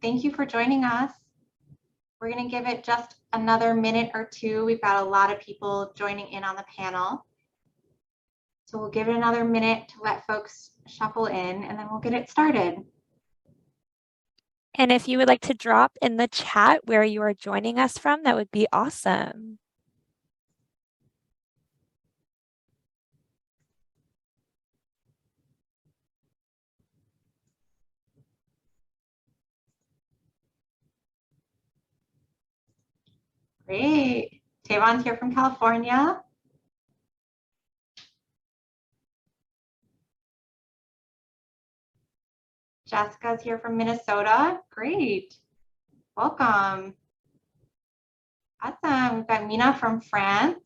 Thank you for joining us. We're going to give it just another minute or two. We've got a lot of people joining in on the panel. So we'll give it another minute to let folks shuffle in, and then we'll get it started. And if you would like to drop in the chat where you are joining us from, that would be awesome. Great. Tavon's here from California. Jessica's here from Minnesota. Great. Welcome. Awesome. We've got Mina from France.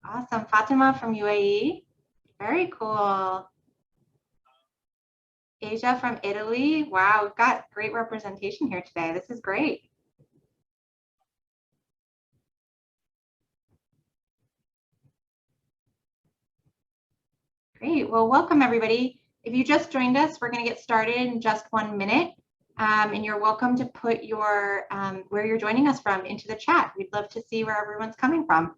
Awesome. Fatima from UAE. Very cool. Asia from Italy. Wow, we've got great representation here today. This is great. Great. Well, welcome everybody. If you just joined us, we're going to get started in just 1 minute. And you're welcome to put your where you're joining us from into the chat. We'd love to see where everyone's coming from.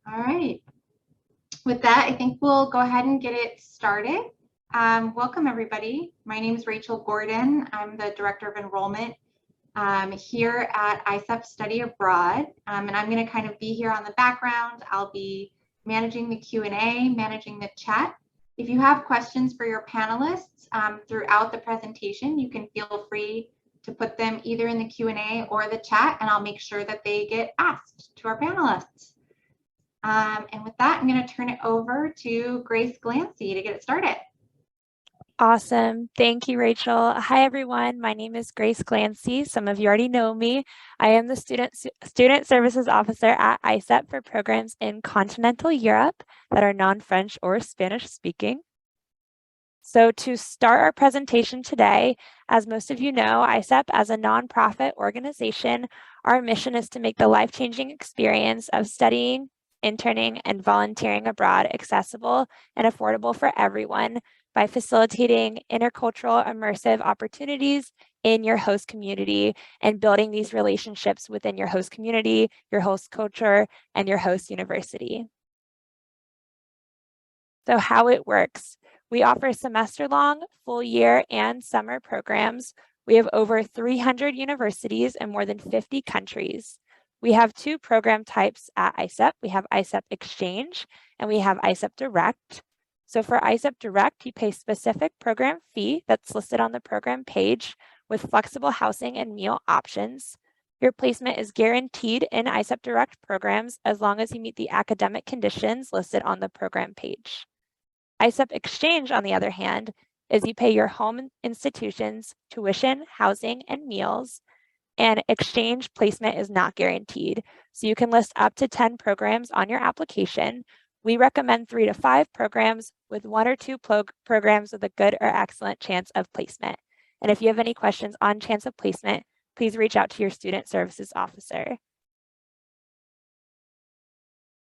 All right. With that, I think we'll go ahead and get it started. Welcome everybody. My name is Rachel Gordon. I'm the Director of Enrollment here at ISEP Study Abroad, and I'm going to kind of be here on the background. I'll be managing the Q&A, managing the chat. If you have questions for your panelists throughout the presentation, you can feel free to put them either in the Q&A or the chat, and I'll make sure that they get asked to our panelists. And with that, I'm going to turn it over to Grace Glancy to get it started. Awesome. Thank you, Rachel. Hi, everyone. My name is Grace Glancy. Some of you already know me. I am the Student Services Officer at ISEP for programs in continental Europe that are non-French or Spanish speaking. So to start our presentation today, as most of you know, ISEP as a nonprofit organization, our mission is to make the life-changing experience of studying, interning, and volunteering abroad accessible and affordable for everyone by facilitating intercultural immersive opportunities in your host community and building these relationships within your host community, your host culture, and your host university. So how it works. We offer semester-long, full-year, and summer programs. We have over 300 universities in more than 50 countries. We have two program types at ISEP. We have ISEP Exchange and we have ISEP Direct. So for ISEP Direct, you pay specific program fee that's listed on the program page with flexible housing and meal options. Your placement is guaranteed in ISEP Direct programs as long as you meet the academic conditions listed on the program page. ISEP Exchange, on the other hand, is you pay your home institution's tuition, housing, and meals, and exchange placement is not guaranteed. So you can list up to 10 programs on your application. We recommend 3 to 5 programs with 1 or 2 programs with a good or excellent chance of placement. And if you have any questions on chance of placement, please reach out to your student services officer.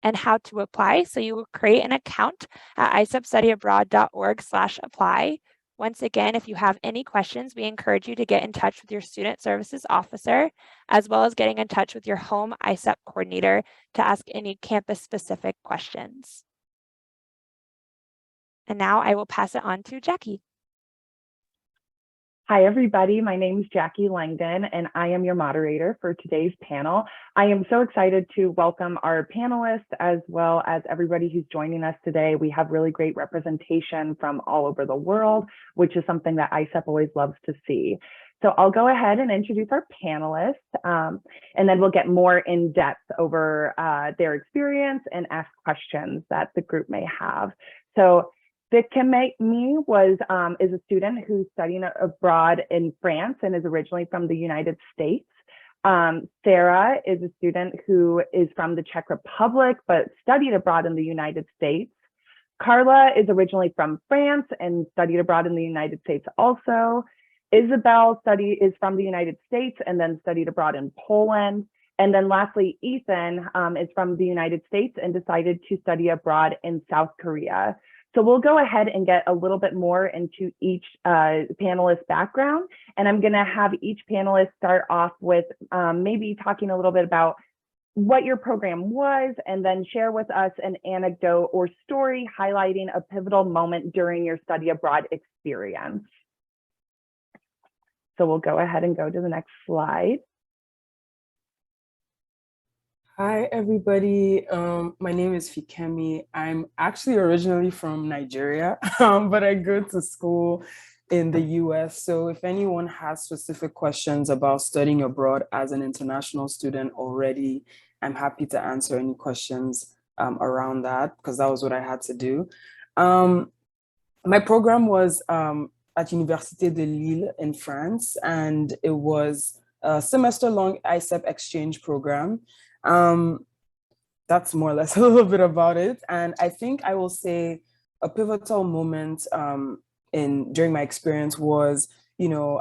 And how to apply. So you will create an account at isepstudyabroad.org/apply. Once again, if you have any questions, we encourage you to get in touch with your student services officer, as well as getting in touch with your home ISEP coordinator to ask any campus-specific questions. And now I will pass it on to Jackie. Hi, everybody. My name is Jackie Langdon, and I am your moderator for today's panel. I am so excited to welcome our panelists as well as everybody who's joining us today. We have really great representation from all over the world, which is something that ISEP always loves to see. So I'll go ahead and introduce our panelists, and then we'll get more in depth over their experience and ask questions that the group may have. So Vikame is a student who's studying abroad in France and is originally from the United States. Sarah is a student who is from the Czech Republic, but studied abroad in the United States. Carla is originally from France and studied abroad in the United States also. Isabel is from the United States and then studied abroad in Poland. And then lastly, Ethan is from the United States and decided to study abroad in South Korea. So we'll go ahead and get a little bit more into each panelist background. And I'm gonna have each panelist start off with maybe talking a little bit about what your program was, and then share with us an anecdote or story highlighting a pivotal moment during your study abroad experience. So we'll go ahead and go to the next slide. Hi, everybody. My name is Fikemi. I'm actually originally from Nigeria, but I go to school in the US. So if anyone has specific questions about studying abroad as an international student already, I'm happy to answer any questions around that, because that was what I had to do. My program was at Université de Lille in France, and it was a semester-long ICEP exchange program. That's more or less a little bit about it. And I think I will say a pivotal moment during my experience was,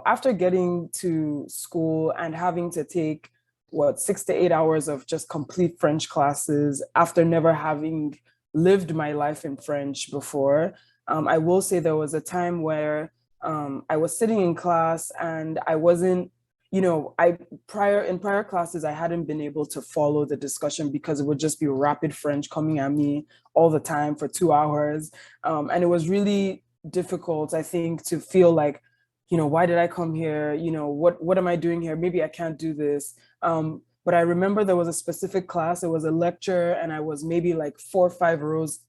after getting to school and having to take 6 to 8 hours of just complete French classes after never having lived my life in French before. I will say there was a time where I was sitting in class and I wasn't, in prior classes, I hadn't been able to follow the discussion because it would just be rapid French coming at me all the time for 2 hours. And it was really difficult, I think, to feel like, why did I come here? What am I doing here? Maybe I can't do this. But I remember there was a specific class, it was a lecture, and I was maybe like 4 or 5 rows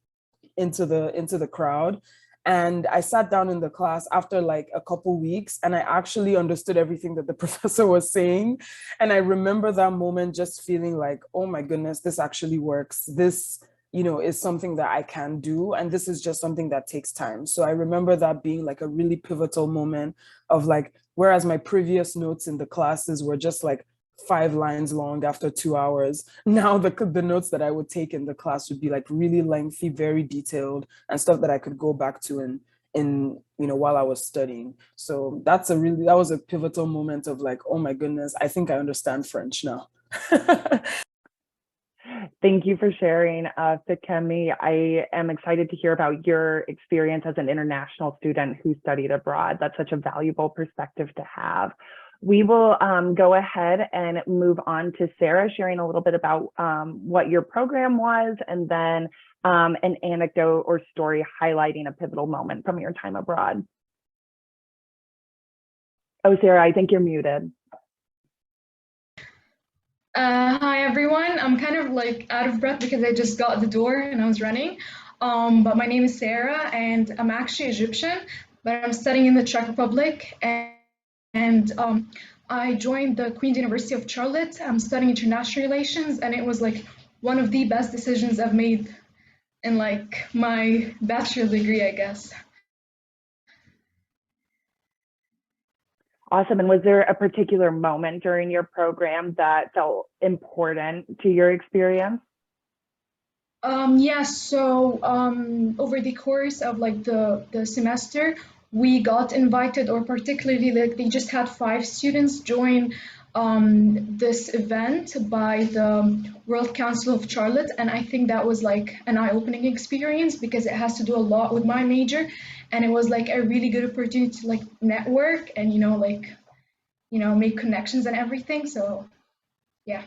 into the crowd. And I sat down in the class after like a couple weeks, and I actually understood everything that the professor was saying. And I remember that moment just feeling like, oh my goodness, this actually works. This, is something that I can do. And this is just something that takes time. So I remember that being like a really pivotal moment of like, whereas my previous notes in the classes were just like 5 lines long after 2 hours. Now the notes that I would take in the class would be like really lengthy, very detailed, and stuff that I could go back to in while I was studying. So that was a pivotal moment of like, oh my goodness, I think I understand French now. Thank you for sharing, Fikemi. I am excited to hear about your experience as an international student who studied abroad. That's such a valuable perspective to have. We will go ahead and move on to Sarah, sharing a little bit about what your program was, and then an anecdote or story highlighting a pivotal moment from your time abroad. Oh, Sarah, I think you're muted. Hi, everyone. I'm kind of like out of breath because I just got the door and I was running. But my name is Sarah, and I'm actually Egyptian, but I'm studying in the Czech Republic. And I joined the Queen's University of Charlotte. I'm studying international relations, and it was like one of the best decisions I've made in like my bachelor's degree, I guess. Awesome. And was there a particular moment during your program that felt important to your experience? Yes, so over the course of like the semester, we got invited, or particularly like they just had 5 students join this event by the World Council of Charlotte, and I think that was like an eye-opening experience because it has to do a lot with my major, and it was like a really good opportunity to like network and make connections and everything. So yeah.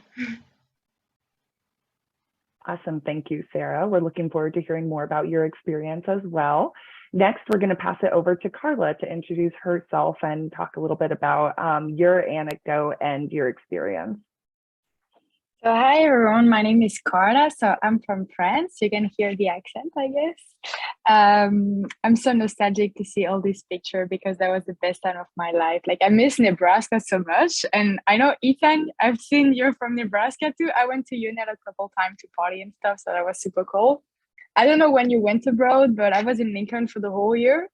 Awesome. Thank you, Sarah. We're looking forward to hearing more about your experience as well. Next, we're going to pass it over to Carla to introduce herself and talk a little bit about your anecdote and your experience. So hi everyone, my name is Carla. So I'm from France. You can hear the accent, I guess. I'm so nostalgic to see all these pictures because that was the best time of my life. Like I miss Nebraska so much. And I know Ethan, I've seen you're from Nebraska too. I went to UNED a couple times to party and stuff, so that was super cool. I don't know when you went abroad, but I was in Lincoln for the whole year.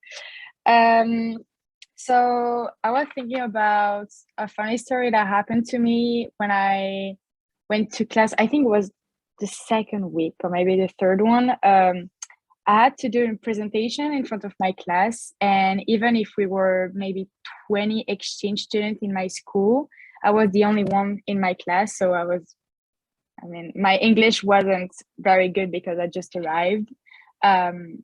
So I was thinking about a funny story that happened to me when I went to class. I think it was the second week or maybe the third one. I had to do a presentation in front of my class. And even if we were maybe 20 exchange students in my school, I was the only one in my class. So my English wasn't very good because I just arrived. And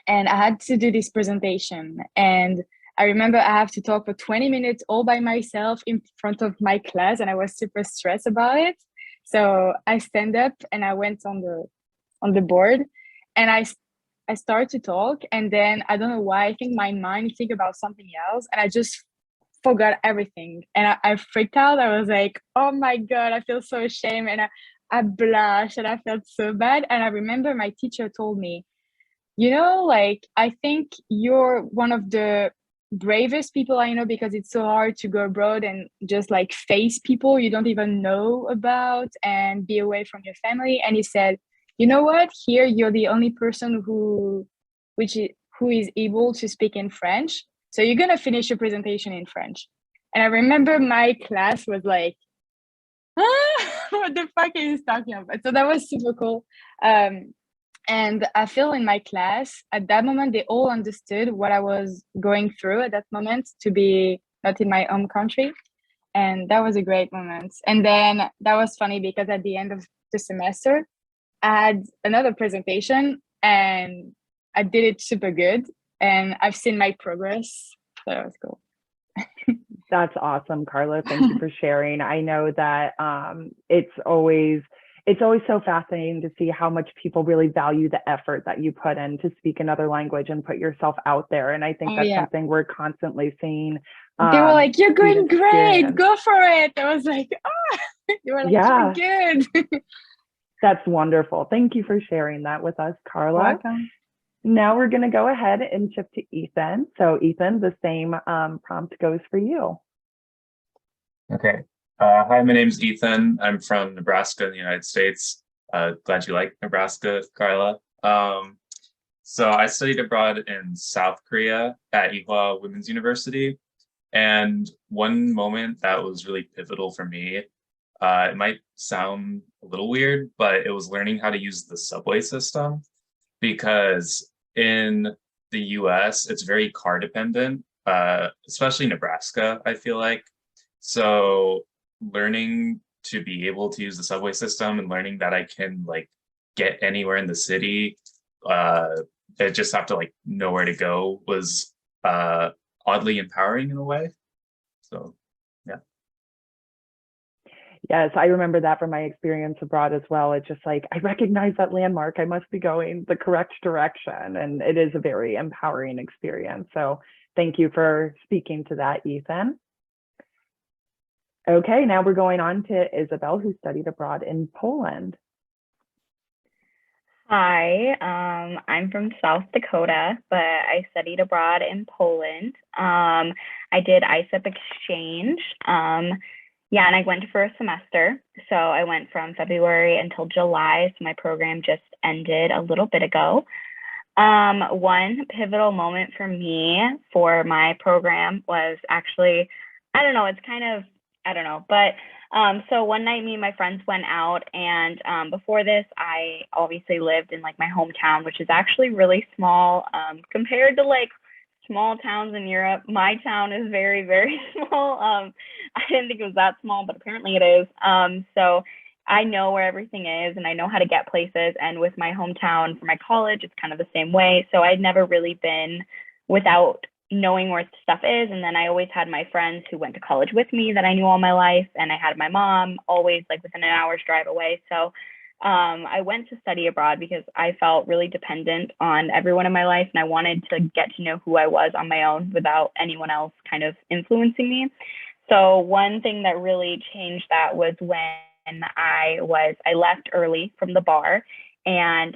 I had to do this presentation. And I remember I have to talk for 20 minutes all by myself in front of my class, and I was super stressed about it. So I stand up and I went on the board, and I started to talk, and then I don't know why, I think my mind think about something else, and I just forgot everything. And I freaked out. I was like, oh my God, I feel so ashamed. And I blushed and I felt so bad. And I remember my teacher told me, like, I think you're one of the bravest people I know, because it's so hard to go abroad and just like face people you don't even know about and be away from your family. And he said, you know what, here you're the only person who is able to speak in French, so you're gonna finish your presentation in French. And I remember my class was like, what the fuck are you talking about? So that was super cool. And I feel in my class at that moment, they all understood what I was going through at that moment, to be not in my home country. And that was a great moment. And then that was funny because at the end of the semester, I had another presentation and I did it super good. And I've seen my progress. So that was cool. That's awesome, Carla. Thank you for sharing. I know that it's always so fascinating to see how much people really value the effort that you put in to speak another language and put yourself out there. And I think that's something we're constantly seeing. They were like, you're going great, go for it. I was like, you were like, you're good. That's wonderful. Thank you for sharing that with us, Carla. Welcome. Now we're going to go ahead and shift to Ethan. So Ethan, the same prompt goes for you. Okay. Hi, my name's Ethan. I'm from Nebraska in the United States. Glad you like Nebraska, Carla. So I studied abroad in South Korea at Ewha Women's University. And one moment that was really pivotal for me, it might sound a little weird, but it was learning how to use the subway system. Because in the US, it's very car dependent, especially Nebraska, I feel like. So learning to be able to use the subway system and learning that I can like get anywhere in the city, I just have to like know where to go, was oddly empowering in a way. So yeah. Yes, I remember that from my experience abroad as well. It's just like, I recognize that landmark. I must be going the correct direction. And it is a very empowering experience. So thank you for speaking to that, Ethan. Okay, now we're going on to Isabel, who studied abroad in Poland. Hi, I'm from South Dakota, but I studied abroad in Poland. I did ISEP exchange. And I went for a semester. So I went from February until July. So my program just ended a little bit ago. One pivotal moment for me for my program was actually, so one night me and my friends went out, and before this, I obviously lived in like my hometown, which is actually really small compared to like small towns in Europe. My town is very, very small. I didn't think it was that small, but apparently it is. So I know where everything is and I know how to get places. And with my hometown for my college, it's kind of the same way. So I'd never really been without knowing where stuff is. And then I always had my friends who went to college with me that I knew all my life. And I had my mom always like within an hour's drive away. So I went to study abroad because I felt really dependent on everyone in my life. And I wanted to get to know who I was on my own without anyone else kind of influencing me. So one thing that really changed that was when I left early from the bar. And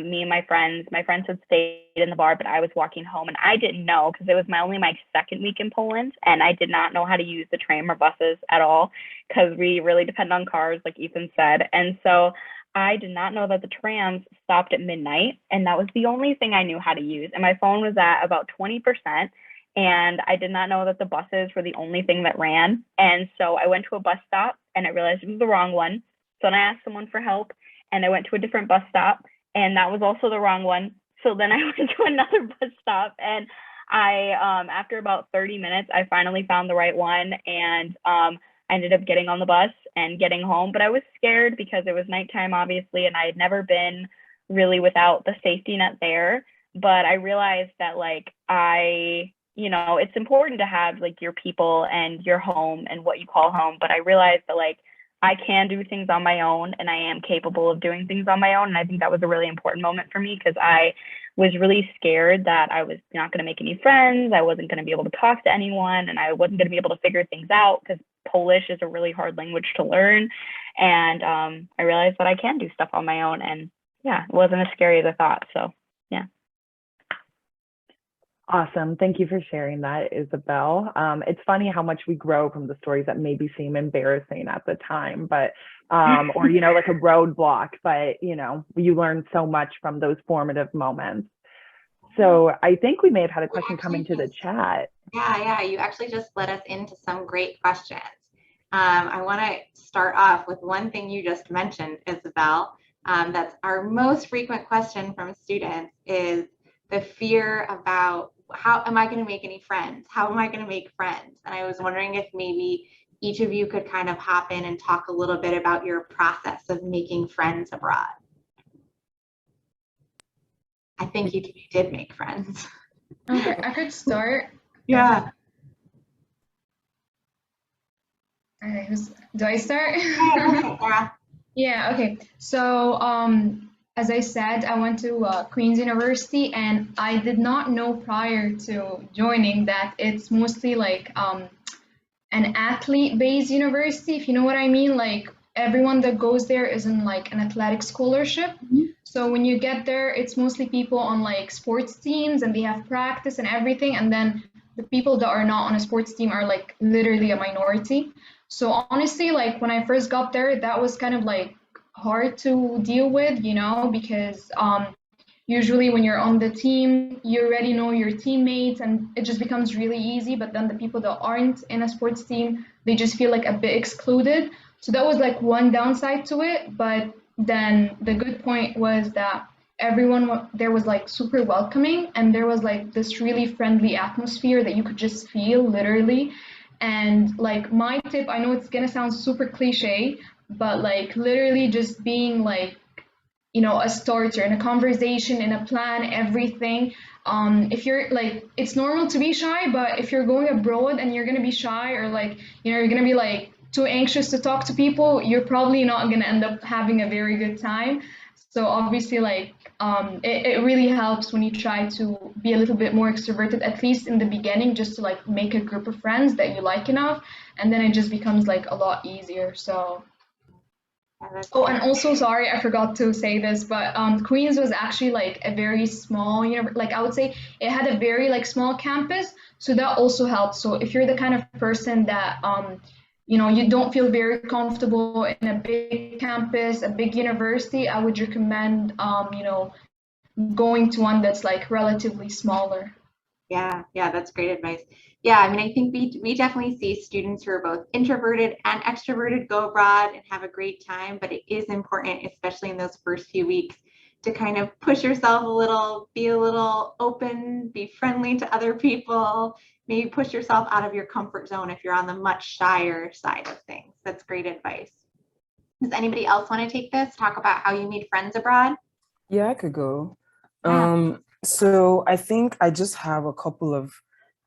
me and my friends had stayed in the bar, but I was walking home and I didn't know because it was only my second week in Poland. And I did not know how to use the tram or buses at all because we really depend on cars, like Ethan said. And so I did not know that the trams stopped at midnight. And that was the only thing I knew how to use. And my phone was at about 20%. And I did not know that the buses were the only thing that ran. And so I went to a bus stop and I realized it was the wrong one. So then I asked someone for help and I went to a different bus stop and that was also the wrong one. So then I went to another bus stop, and I, after about 30 minutes, I finally found the right one, and I ended up getting on the bus and getting home. But I was scared because it was nighttime, obviously, and I had never been really without the safety net there. But I realized that like it's important to have like your people and your home and what you call home. But I realized that like I can do things on my own, and I am capable of doing things on my own. And I think that was a really important moment for me, because I was really scared that I was not going to make any friends. I wasn't going to be able to talk to anyone, and I wasn't going to be able to figure things out, because Polish is a really hard language to learn. And I realized that I can do stuff on my own, and yeah, it wasn't as scary as I thought. So yeah. Awesome. Thank you for sharing that, Isabel. It's funny how much we grow from the stories that maybe seem embarrassing at the time, but, or, like a roadblock, but, you learn so much from those formative moments. So I think we may have had a question come into the chat. Yeah. You actually just led us into some great questions. I want to start off with one thing you just mentioned, Isabel. That's our most frequent question from students, is the fear about how am I going to make any friends? How am I going to make friends? And I was wondering if maybe each of you could kind of hop in and talk a little bit about your process of making friends abroad. I think you did make friends. Okay, I could start. Yeah. Okay, do I start? Yeah. Yeah, okay. So, as I said, I went to Queen's University, and I did not know prior to joining that it's mostly like an athlete-based university, if you know what I mean. Like everyone that goes there is in like an athletic scholarship. So when you get there, it's mostly people on like sports teams, and they have practice and everything. And then the people that are not on a sports team are like literally a minority. So honestly, like when I first got there, that was kind of like hard to deal with, because usually when you're on the team, you already know your teammates, and it just becomes really easy. But then the people that aren't in a sports team, they just feel like a bit excluded. So that was like one downside to it. But then the good point was that everyone there was like super welcoming, and there was like this really friendly atmosphere that you could just feel literally. And like my tip, I know it's gonna sound super cliche, but like literally just being like, a starter in a conversation, in a plan, everything. If you're like, it's normal to be shy, but if you're going abroad and you're gonna be shy, or like, you're gonna be like too anxious to talk to people, you're probably not gonna end up having a very good time. So obviously, like, it really helps when you try to be a little bit more extroverted, at least in the beginning, just to like make a group of friends that you like enough, and then it just becomes like a lot easier. So. Oh, and also, sorry, I forgot to say this, but Queens was actually like a very small, like I would say it had a very like small campus, so that also helped. So if you're the kind of person that you don't feel very comfortable in a big campus, a big university, I would recommend going to one that's like relatively smaller. Yeah, that's great advice. Yeah, I mean, I think we definitely see students who are both introverted and extroverted go abroad and have a great time, but it is important, especially in those first few weeks, to kind of push yourself a little, be a little open, be friendly to other people, maybe push yourself out of your comfort zone if you're on the much shyer side of things. That's great advice. Does anybody else want to take this, talk about how you made friends abroad? Yeah, I could go. Yeah. So I think I just have a couple of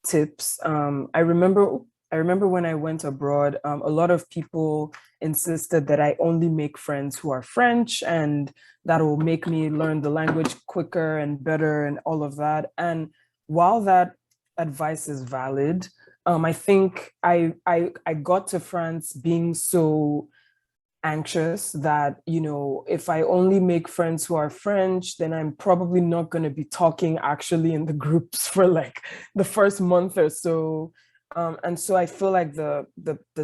tips. I remember when I went abroad, a lot of people insisted that I only make friends who are French, and that will make me learn the language quicker and better and all of that. And while that advice is valid, I think I got to France being so anxious that, if I only make friends who are French, then I'm probably not going to be talking actually in the groups for like the first month or so. And so I feel like the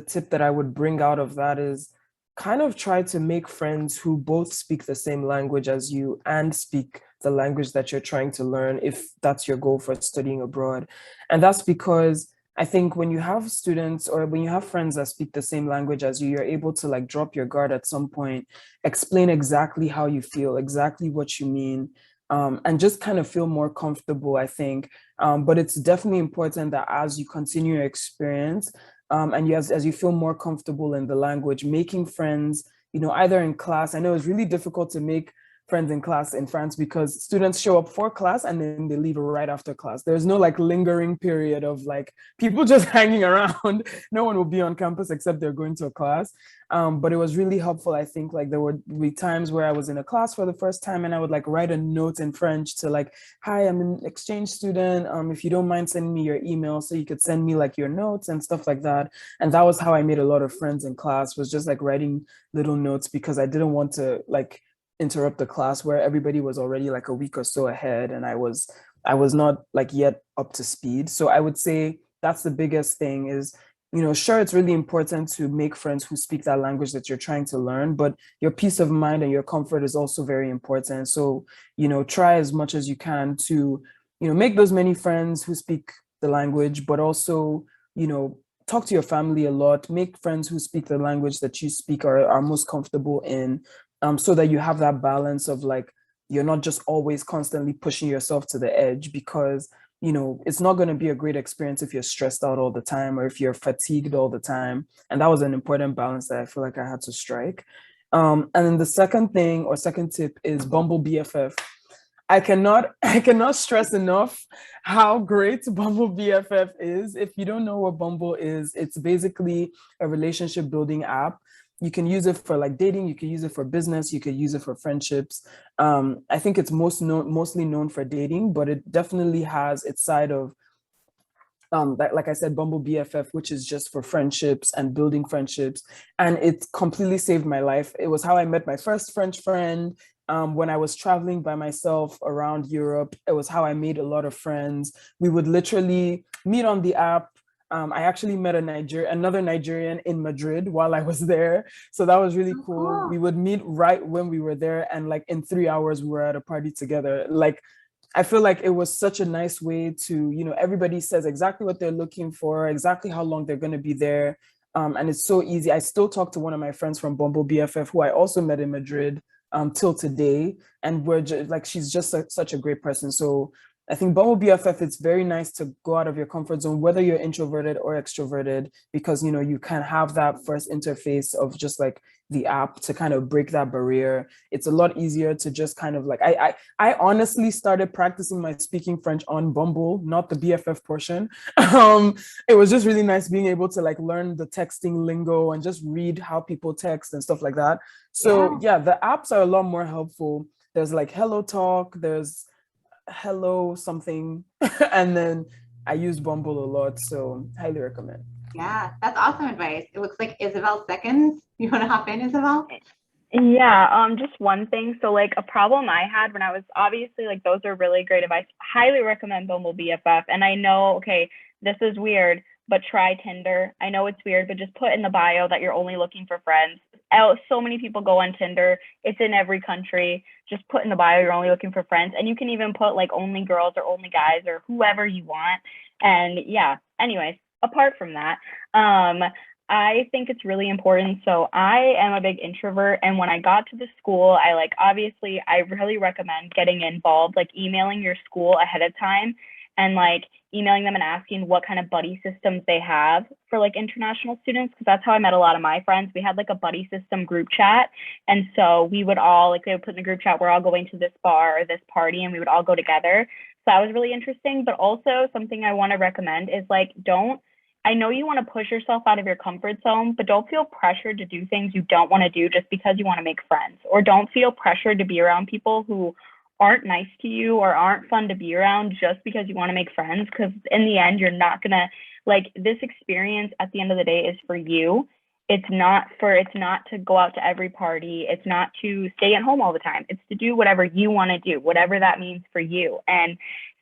tip that I would bring out of that is kind of try to make friends who both speak the same language as you and speak the language that you're trying to learn, if that's your goal for studying abroad. And that's because I think when you have students or when you have friends that speak the same language as you, you're able to like drop your guard at some point, explain exactly how you feel, exactly what you mean, and just kind of feel more comfortable, I think. But it's definitely important that as you continue your experience, and as you feel more comfortable in the language, making friends, either in class. I know it's really difficult to make friends in class in France because students show up for class and then they leave right after class. There's no like lingering period of like people just hanging around. No one will be on campus except they're going to a class. But it was really helpful. I think like there would be times where I was in a class for the first time and I would like write a note in French to like, hi, I'm an exchange student. If you don't mind sending me your email so you could send me like your notes and stuff like that. And that was how I made a lot of friends in class, was just like writing little notes because I didn't want to like interrupt the class where everybody was already like a week or so ahead and I was not like yet up to speed. So I would say that's the biggest thing is, sure, it's really important to make friends who speak that language that you're trying to learn, but your peace of mind and your comfort is also very important. So, try as much as you can to, make those many friends who speak the language, but also, talk to your family a lot, make friends who speak the language that you speak or are most comfortable in, so that you have that balance of like, you're not just always constantly pushing yourself to the edge because, it's not going to be a great experience if you're stressed out all the time or if you're fatigued all the time. And that was an important balance that I feel like I had to strike. And then the second thing or second tip is Bumble BFF. I cannot stress enough how great Bumble BFF is. If you don't know what Bumble is, it's basically a relationship building app. You can use it for like dating, you can use it for business, you could use it for friendships. I think it's mostly known for dating, but it definitely has its side of like I said, Bumble BFF, which is just for friendships and building friendships. And it completely saved my life. It was how I met my first French friend. When I was traveling by myself around Europe, it was how I made a lot of friends. We would literally meet on the app. I actually met another Nigerian in Madrid while I was there. So that was really cool. We would meet right when we were there. And like in 3 hours, we were at a party together. Like, I feel like it was such a nice way to, everybody says exactly what they're looking for, exactly how long they're going to be there. And it's so easy. I still talk to one of my friends from Bumble BFF, who I also met in Madrid till today. And we're just like, she's just such a great person. So I think Bumble BFF, it's very nice to go out of your comfort zone, whether you're introverted or extroverted, because, you can have that first interface of just like the app to kind of break that barrier. It's a lot easier to just kind of like, I honestly started practicing my speaking French on Bumble, not the BFF portion. It was just really nice being able to like learn the texting lingo and just read how people text and stuff like that. So yeah, the apps are a lot more helpful. There's like Hello Talk, there's Hello something, and then I use Bumble a lot, so highly recommend. Yeah, that's awesome advice. It looks like Isabel seconds. You want to hop in, Isabel? Yeah, just one thing. So like a problem I had when I was obviously like those are really great advice. Highly recommend Bumble BFF. And I know, okay, this is weird, but try Tinder. I know it's weird, but just put in the bio that you're only looking for friends. So many people go on Tinder. It's in every country. Just put in the bio you're only looking for friends. And you can even put like only girls or only guys or whoever you want. And yeah, anyways, apart from that, I think it's really important. So I am a big introvert. And when I got to the school, I really recommend getting involved, like emailing your school ahead of time and like emailing them and asking what kind of buddy systems they have for like international students. Cause that's how I met a lot of my friends. We had like a buddy system group chat. And so we would all they would put in the group chat, we're all going to this bar or this party and we would all go together. So that was really interesting. But also something I want to recommend is like, I know you want to push yourself out of your comfort zone, but don't feel pressured to do things you don't want to do just because you want to make friends, or don't feel pressured to be around people who aren't nice to you or aren't fun to be around just because you want to make friends. Because in the end, you're not going to this experience at the end of the day is for you. It's not to go out to every party. It's not to stay at home all the time. It's to do whatever you want to do, whatever that means for you. And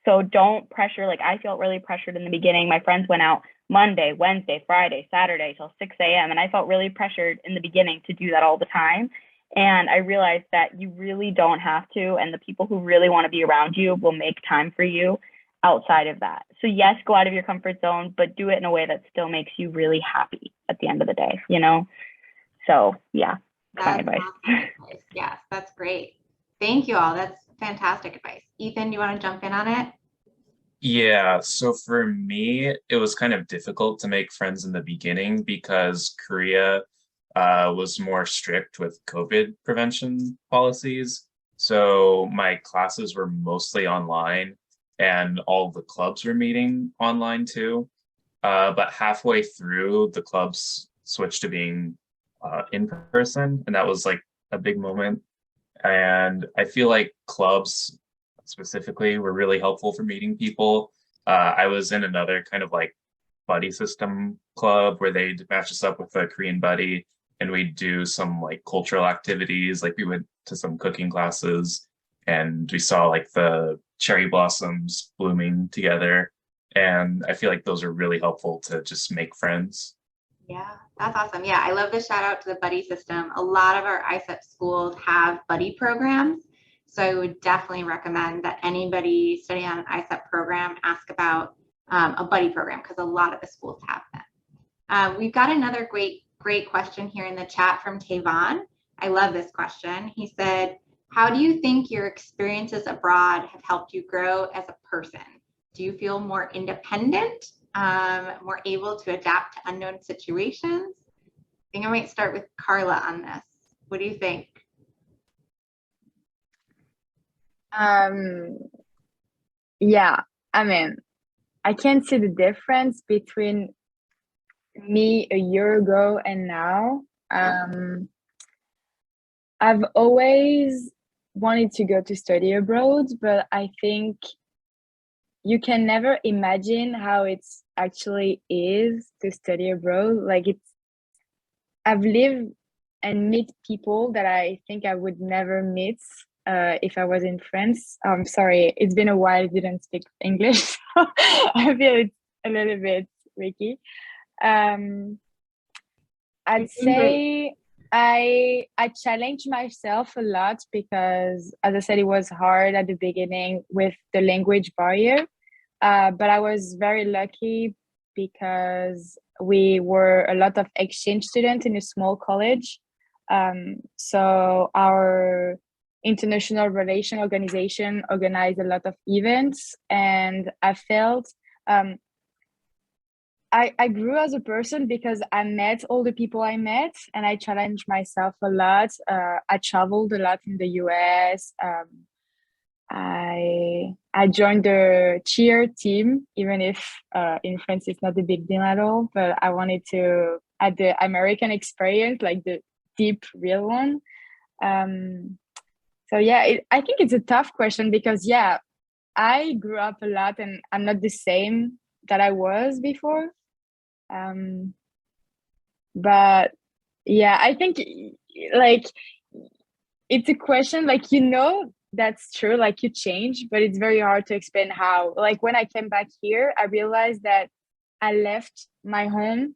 so don't pressure. Like I felt really pressured in the beginning. My friends went out Monday, Wednesday, Friday, Saturday till 6 a.m. And I felt really pressured in the beginning to do that all the time. And I realized that you really don't have to. And the people who really want to be around you will make time for you outside of that. So yes, go out of your comfort zone, but do it in a way that still makes you really happy at the end of the day, So yeah, that's my advice. Awesome. Yes, that's great. Thank you all. That's fantastic advice. Ethan, do you want to jump in on it? Yeah, so for me, it was kind of difficult to make friends in the beginning because Korea was more strict with COVID prevention policies. So my classes were mostly online and all the clubs were meeting online too. But halfway through, the clubs switched to being in person, and that was like a big moment. And I feel like clubs specifically were really helpful for meeting people. I was in another kind of like buddy system club where they'd match us up with a Korean buddy and we'd do some like cultural activities. Like we went to some cooking classes and we saw like the cherry blossoms blooming together. And I feel like those are really helpful to just make friends. Yeah, that's awesome. Yeah, I love the shout out to the buddy system. A lot of our ISEP schools have buddy programs. So I would definitely recommend that anybody studying on an ISEP program ask about a buddy program because a lot of the schools have them. We've got another great question here in the chat from Tavon. I love this question. He said, how do you think your experiences abroad have helped you grow as a person? Do you feel more independent, more able to adapt to unknown situations? I think I might start with Carla on this. What do you think? Yeah, I mean, I can't see the difference between me a year ago and now. I've always wanted to go to study abroad, but I think you can never imagine how it's actually is to study abroad. Like I've lived and meet people that I think I would never meet if I was in France. I'm sorry, it's been a while I didn't speak English, so I feel it's a little bit tricky. I'd say I challenged myself a lot because, as I said, it was hard at the beginning with the language barrier. But I was very lucky because we were a lot of exchange students in a small college. So our international relation organization organized a lot of events, and I felt I grew as a person because I met all the people I met, and I challenged myself a lot. I traveled a lot in the US. I joined the cheer team, even if in France it's not a big deal at all, but I wanted to add the American experience, like the deep, real one. So yeah, I think it's a tough question because yeah, I grew up a lot and I'm not the same that I was before. But yeah, I think like it's a question like, you know, that's true, like you change, but it's very hard to explain how. Like when I came back here, I realized that I left my home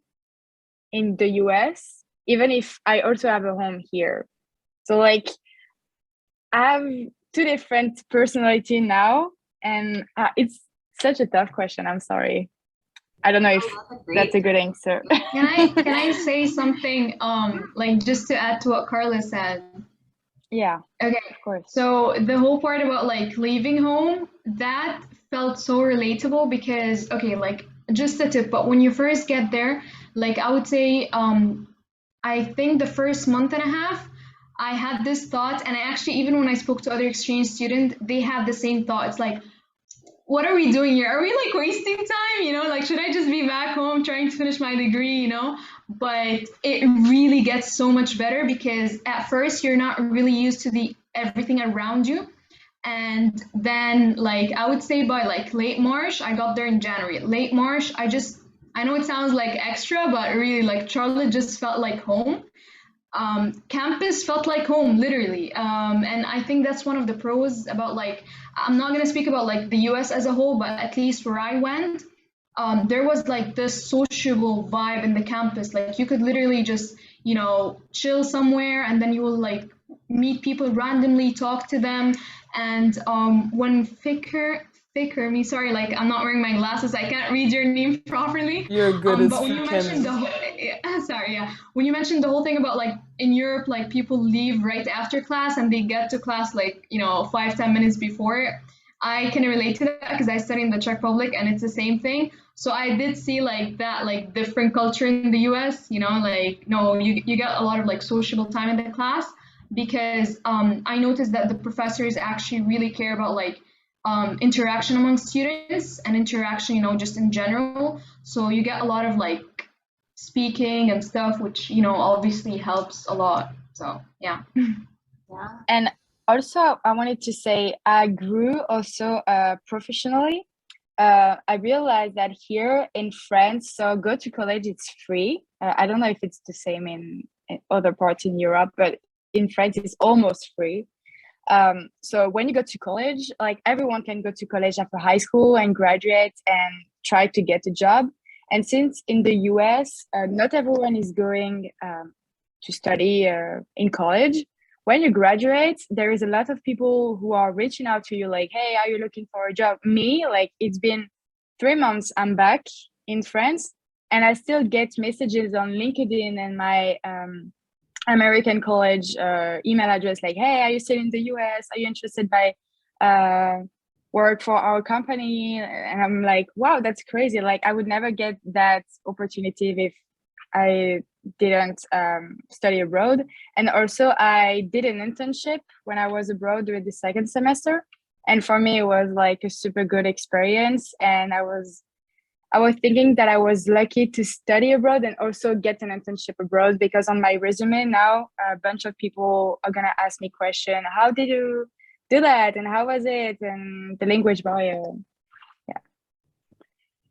in the US, even if I also have a home here. So like I have two different personality now, and it's such a tough question. I'm sorry. I don't know if that's a good answer. Can I say something like just to add to what Carla said? Yeah. Okay. Of course. So the whole part about like leaving home, that felt so relatable because okay, like just a tip, but when you first get there, like I would say I think the first month and a half I had this thought, and I actually, even when I spoke to other exchange students, they had the same thought. It's like, what are we doing here? Are we like wasting time? You know, like, should I just be back home trying to finish my degree, you know? But it really gets so much better because at first you're not really used to everything around you. And then like, I would say by like late March, I got there in January. Late March, I know it sounds like extra, but really like Charlotte just felt like home. Campus felt like home, literally. And I think that's one of the pros about like, I'm not going to speak about like the US as a whole, but at least where I went, there was like this sociable vibe in the campus. Like you could literally just, you know, chill somewhere and then you will like meet people randomly, talk to them. And when sorry, like I'm not wearing my glasses, I can't read your name properly. You're good as but when you mentioned sorry, yeah. When you mentioned the whole thing about like in Europe, like people leave right after class and they get to class like, 5-10 minutes before. I can relate to that because I study in the Czech Republic and it's the same thing. So I did see like that, like different culture in the US, like, no, you get a lot of like sociable time in the class because I noticed that the professors actually really care about like interaction among students and interaction, just in general. So you get a lot of like speaking and stuff, which, obviously helps a lot. So, yeah. Yeah. And also, I wanted to say I grew also professionally. I realized that here in France, so go to college, it's free. I don't know if it's the same in other parts in Europe, but in France, it's almost free. So when you go to college, like everyone can go to college after high school and graduate and try to get a job. And since in the US, not everyone is going to study in college, when you graduate, there is a lot of people who are reaching out to you like, hey, are you looking for a job? Me, like it's been 3 months, I'm back in France and I still get messages on LinkedIn and my American college email address like, hey, are you still in the US? Are you interested by work for our company? And I'm like, wow, that's crazy. Like I would never get that opportunity if I didn't study abroad. And also I did an internship when I was abroad during the second semester. And for me, it was like a super good experience. And I was thinking that I was lucky to study abroad and also get an internship abroad because on my resume now, a bunch of people are going to ask me question, how did you do that? And how was it? And the language barrier.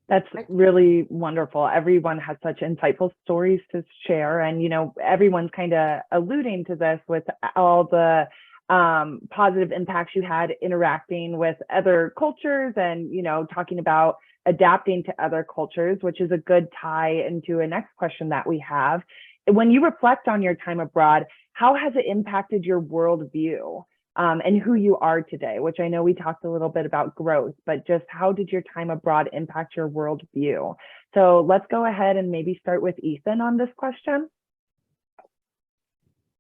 That's really wonderful. Everyone has such insightful stories to share. And, everyone's kind of alluding to this with all the positive impacts you had interacting with other cultures and, talking about adapting to other cultures, which is a good tie into a next question that we have. When you reflect on your time abroad, how has it impacted your worldview? And who you are today, which I know we talked a little bit about growth, but just how did your time abroad impact your worldview? So let's go ahead and maybe start with Ethan on this question.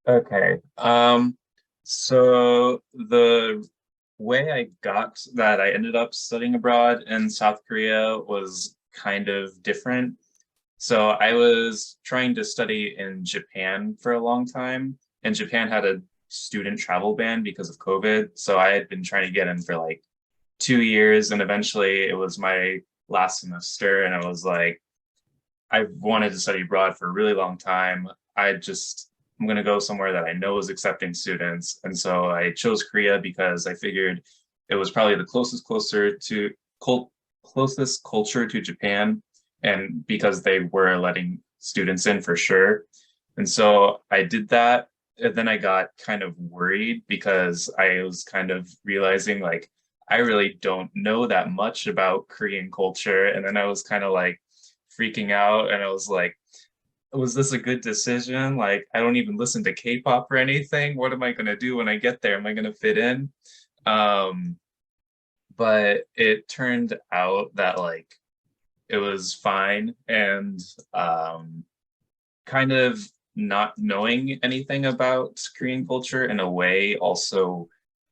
Okay. So the way I got that I ended up studying abroad in South Korea was kind of different. So I was trying to study in Japan for a long time, and Japan had a student travel ban because of COVID. So I had been trying to get in for like 2 years, and eventually it was my last semester, and I was like, I wanted to study abroad for a really long time. I'm going to go somewhere that I know is accepting students. And so I chose Korea because I figured it was probably the closest culture to Japan, and because they were letting students in for sure. And so I did that. And then I got kind of worried because I was kind of realizing like, I really don't know that much about Korean culture. And then I was kind of like freaking out, and I was like, was this a good decision? Like, I don't even listen to K-pop or anything. What am I going to do when I get there? Am I going to fit in? But it turned out that like, it was fine. And kind of not knowing anything about Korean culture in a way also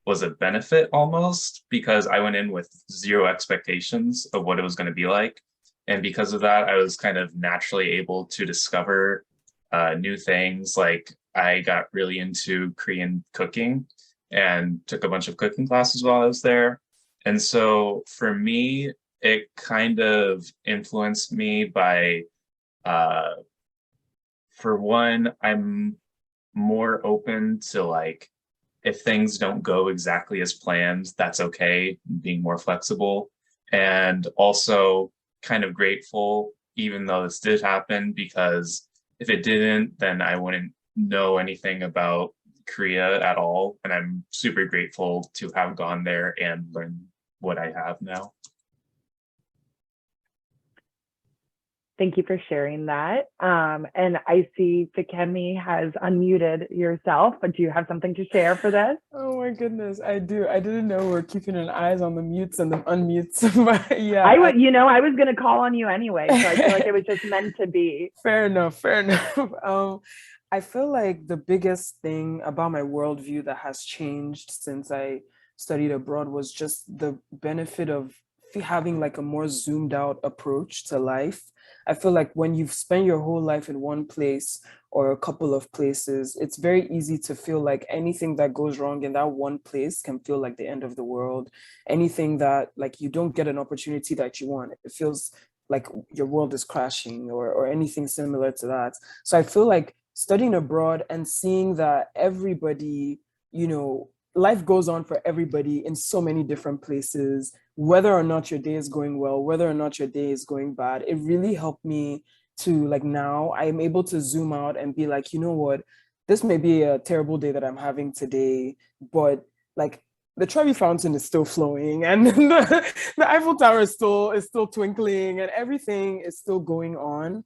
was a benefit almost, because I went in with zero expectations of what it was going to be like. And because of that, I was kind of naturally able to discover new things. Like I got really into Korean cooking and took a bunch of cooking classes while I was there. And so for me, it kind of influenced me by, for one, I'm more open to like, if things don't go exactly as planned, that's okay, being more flexible. And also kind of grateful, even though this did happen, because if it didn't, then I wouldn't know anything about Korea at all. And I'm super grateful to have gone there and learned what I have now. Thank you for sharing that. And I see Fikemi has unmuted yourself, but do you have something to share for this? Oh my goodness, I do. I didn't know we're keeping an eyes on the mutes and the unmutes, but yeah. I was going to call on you anyway, so I feel like it was just meant to be. Fair enough, fair enough. I feel like the biggest thing about my worldview that has changed since I studied abroad was just the benefit of having like a more zoomed out approach to life. I feel like when you've spent your whole life in one place or a couple of places, it's very easy to feel like anything that goes wrong in that one place can feel like the end of the world. Anything that like you don't get an opportunity that you want, it feels like your world is crashing or anything similar to that. So I feel like studying abroad and seeing that everybody, life goes on for everybody in so many different places, whether or not your day is going well, whether or not your day is going bad, it really helped me to like now I'm able to zoom out and be like, you know what, this may be a terrible day that I'm having today, but like the Trevi Fountain is still flowing and the Eiffel Tower is still twinkling and everything is still going on.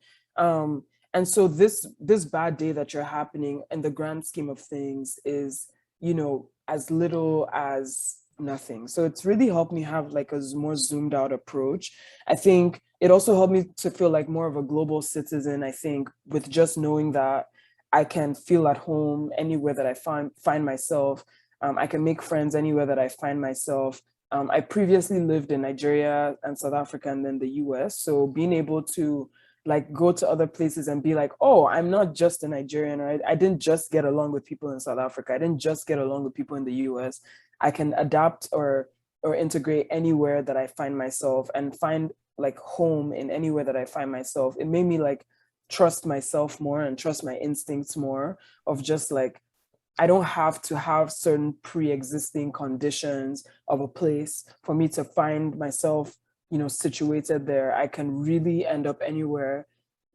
And so this bad day that you're happening in the grand scheme of things is, as little as nothing. So it's really helped me have like a more zoomed out approach. I think it also helped me to feel like more of a global citizen, I think, with just knowing that I can feel at home anywhere that I find myself. I can make friends anywhere that I find myself. I previously lived in Nigeria and South Africa and then the US. So being able to like go to other places and be like, oh, I'm not just a Nigerian, or I didn't just get along with people in South Africa. I didn't just get along with people in the US. I can adapt or integrate anywhere that I find myself and find like home in anywhere that I find myself. It made me like trust myself more and trust my instincts more of just like, I don't have to have certain pre-existing conditions of a place for me to find myself, situated there. I can really end up anywhere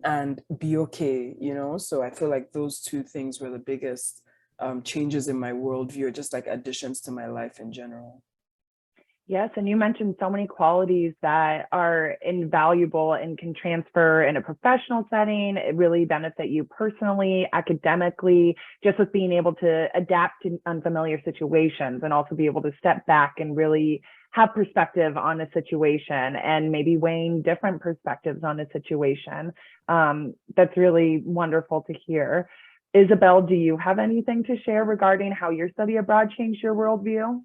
and be okay, So I feel like those two things were the biggest changes in my worldview, just like additions to my life in general. Yes, and you mentioned so many qualities that are invaluable and can transfer in a professional setting. It really benefit you personally, academically, just with being able to adapt to unfamiliar situations and also be able to step back and really have perspective on a situation and maybe weighing different perspectives on a situation. That's really wonderful to hear. Isabel, do you have anything to share regarding how your study abroad changed your worldview?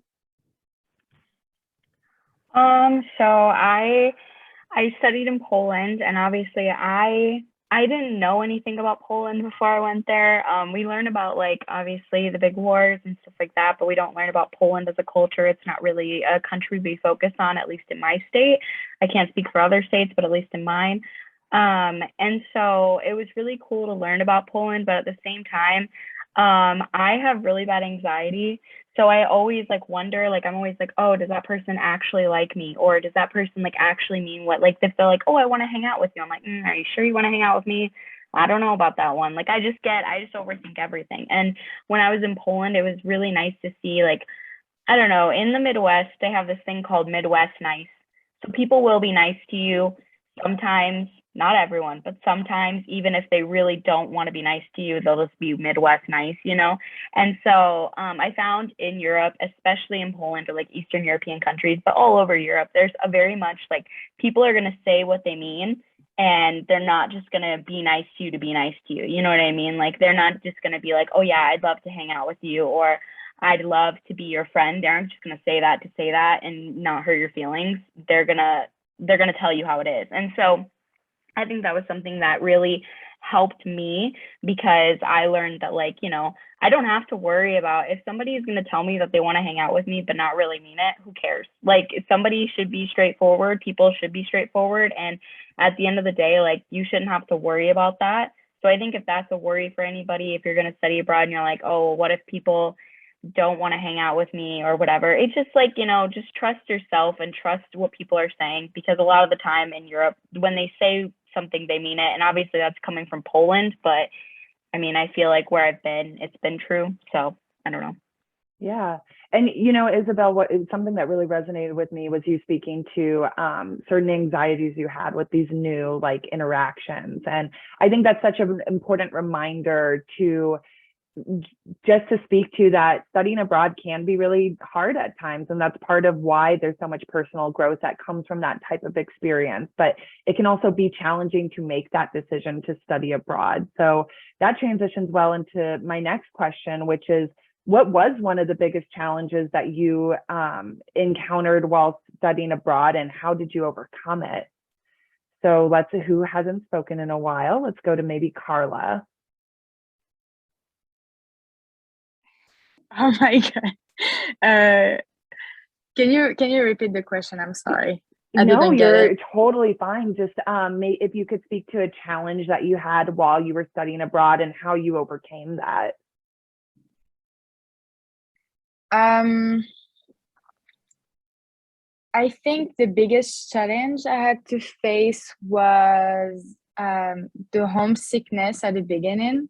So I studied in Poland, and obviously I didn't know anything about Poland before I went there. We learn about like obviously the big wars and stuff like that, but we don't learn about Poland as a culture. It's not really a country we focus on, at least in my state. I can't speak for other states, but at least in mine. And so it was really cool to learn about Poland, but at the same time, I have really bad anxiety. So I always like wonder, like, I'm always like, oh, does that person actually like me? Or does that person like actually mean what, like if they're like, oh, I want to hang out with you. I'm like, are you sure you want to hang out with me? I don't know about that one. Like, I just overthink everything. And when I was in Poland, it was really nice to see, like, I don't know, in the Midwest, they have this thing called Midwest nice. So people will be nice to you sometimes, not everyone, but sometimes, even if they really don't want to be nice to you, they'll just be Midwest nice, And so I found in Europe, especially in Poland or like Eastern European countries, but all over Europe, there's a very much like people are going to say what they mean, and they're not just going to be nice to you to be nice to you. You know what I mean? Like, they're not just going to be like, oh yeah, I'd love to hang out with you, or I'd love to be your friend. They aren't just going to say that and not hurt your feelings. They're going to tell you how it is. And so I think that was something that really helped me, because I learned that, like, I don't have to worry about if somebody is going to tell me that they want to hang out with me but not really mean it. Who cares? Like, if somebody should be straightforward, people should be straightforward. And at the end of the day, like, you shouldn't have to worry about that. So I think if that's a worry for anybody, if you're going to study abroad and you're like, oh, what if people don't want to hang out with me or whatever, it's just like, just trust yourself and trust what people are saying, because a lot of the time in Europe, when they say something, they mean it. And obviously that's coming from Poland, but I mean, I feel like where I've been, it's been true. So I don't know. Yeah. And, you know, Isabel, what is something that really resonated with me was you speaking to certain anxieties you had with these new like interactions. And I think that's such an important reminder to just to speak to that studying abroad can be really hard at times. And that's part of why there's so much personal growth that comes from that type of experience. But it can also be challenging to make that decision to study abroad. So that transitions well into my next question, which is, what was one of the biggest challenges that you encountered while studying abroad, and how did you overcome it? So who hasn't spoken in a while? Let's go to maybe Carla. Oh my God. Can you repeat the question? I'm sorry. I No, didn't get you're it. totally fine. Just if you could speak to a challenge that you had while you were studying abroad and how you overcame that. I think the biggest challenge I had to face was the homesickness at the beginning.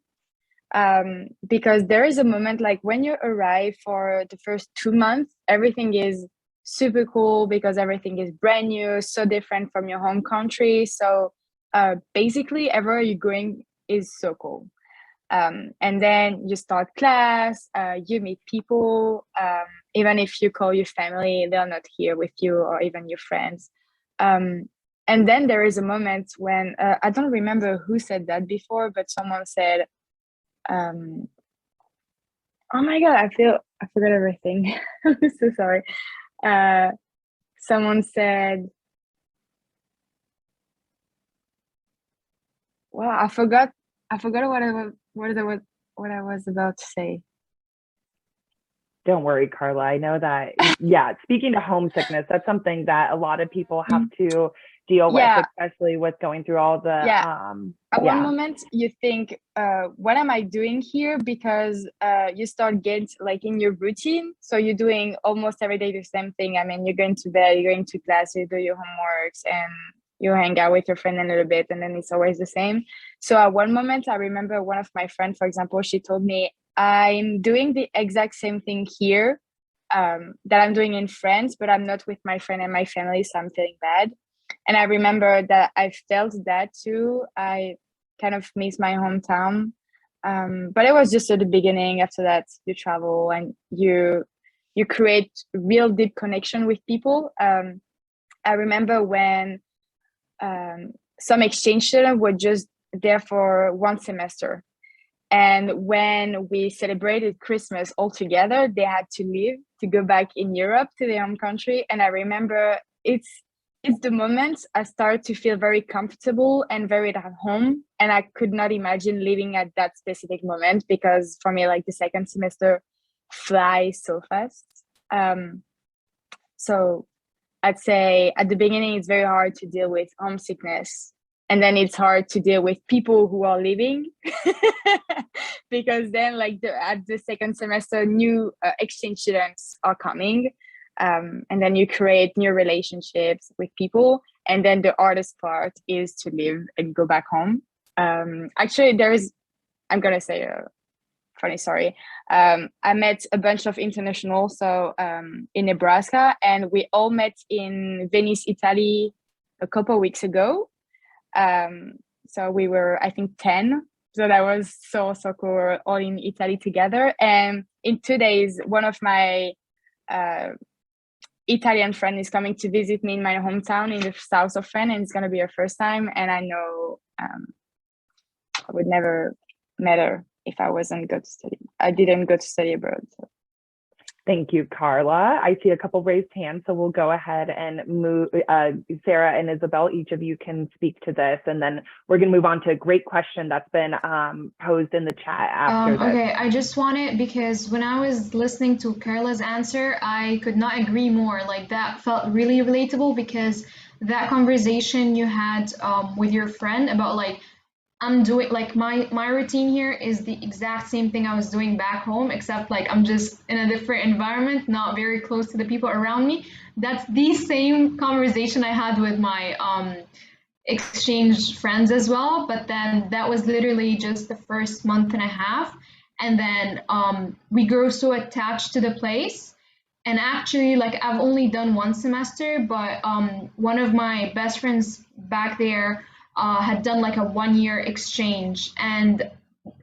Because there is a moment like when you arrive for the first 2 months, everything is super cool because everything is brand new, so different from your home country. So basically, everywhere you're going is so cool. And then you start class, you meet people, even if you call your family, they're not here with you, or even your friends. And then there is a moment when I don't remember who said that before, but someone said, oh my God, I forgot everything. I'm so sorry. Someone said, well, I forgot what I was about to say. Don't worry, Carla. I know that, yeah, speaking to homesickness, that's something that a lot of people have to deal with, especially with going through all the, At one moment, you think, what am I doing here? Because you start getting like in your routine. So you're doing almost every day the same thing. I mean, you're going to bed, you're going to class, you do your homeworks, and you hang out with your friend a little bit, and then it's always the same. So at one moment, I remember one of my friends, for example, she told me, I'm doing the exact same thing here that I'm doing in France, but I'm not with my friend and my family, so I'm feeling bad. And I remember that I felt that too. I kind of miss my hometown, but it was just at the beginning. After that, you travel and you create real deep connection with people. I remember when some exchange students were just there for one semester. And when we celebrated Christmas all together, they had to leave to go back in Europe to their home country. And I remember it's the moment I started to feel very comfortable and very at home. And I could not imagine leaving at that specific moment, because for me, like, the second semester flies so fast. So I'd say at the beginning, it's very hard to deal with homesickness. And then it's hard to deal with people who are leaving because then, like, at the second semester, new exchange students are coming. And then you create new relationships with people. And then the hardest part is to leave and go back home. Actually, I'm going to say a funny story. I met a bunch of internationals in Nebraska, and we all met in Venice, Italy a couple of weeks ago. So we were, I think, 10. So that was so cool. We're all in Italy together. And in 2 days, one of my Italian friend is coming to visit me in my hometown in the south of France, and it's going to be her first time. And I know I would never met her if I didn't go to study abroad. So. Thank you, Carla. I see a couple raised hands, so we'll go ahead and move. Sarah and Isabel, each of you can speak to this, and then we're going to move on to a great question that's been posed in the chat after this. Okay, I just wanted, because when I was listening to Carla's answer, I could not agree more. Like, that felt really relatable, because that conversation you had with your friend about, like, I'm doing, like, my routine here is the exact same thing I was doing back home, except, like, I'm just in a different environment, not very close to the people around me. That's the same conversation I had with my exchange friends as well. But then that was literally just the first month and a half. And then we grew so attached to the place. And actually, like, I've only done one semester, but one of my best friends back there had done like a 1 year exchange. And